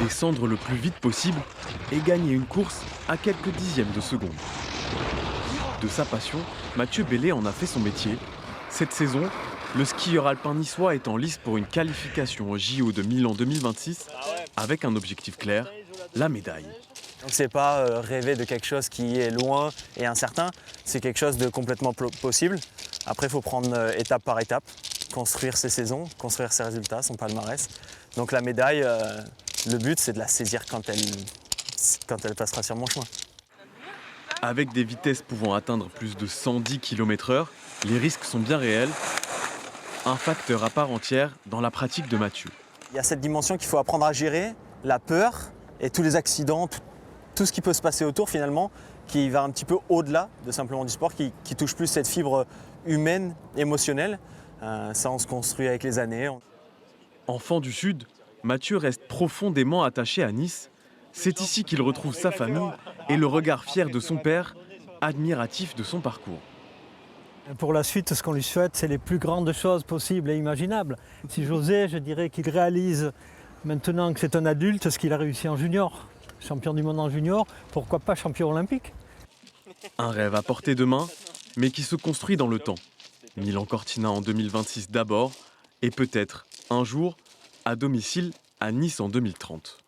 descendre le plus vite possible et gagner une course à quelques dixièmes de seconde. De sa passion, Mathieu Bellé en a fait son métier. Cette saison, le skieur alpin niçois est en lice pour une qualification au JO de Milan 2026 avec un objectif clair, la médaille. Donc c'est pas rêver de quelque chose qui est loin et incertain, c'est quelque chose de complètement possible. Après, il faut prendre étape par étape, construire ses saisons, construire ses résultats, son palmarès. Donc la médaille, le but c'est de la saisir quand elle passera sur mon chemin. Avec des vitesses pouvant atteindre plus de 110 km/h, les risques sont bien réels. Un facteur à part entière dans la pratique de Mathieu. Il y a cette dimension qu'il faut apprendre à gérer, la peur et tous les accidents, tout ce qui peut se passer autour finalement, qui va un petit peu au-delà de simplement du sport, qui touche plus cette fibre humaine, émotionnelle. Ça, on se construit avec les années. Enfant du Sud, Mathieu reste profondément attaché à Nice. C'est ici qu'il retrouve sa famille et le regard fier de son père, admiratif de son parcours. Pour la suite, ce qu'on lui souhaite, c'est les plus grandes choses possibles et imaginables. Si j'osais, je dirais qu'il réalise, maintenant que c'est un adulte, ce qu'il a réussi en junior. Champion du monde en junior, pourquoi pas champion olympique? Un rêve à portée de main, mais qui se construit dans le temps. Milan-Cortina en 2026 d'abord, et peut-être, un jour, à domicile à Nice en 2030.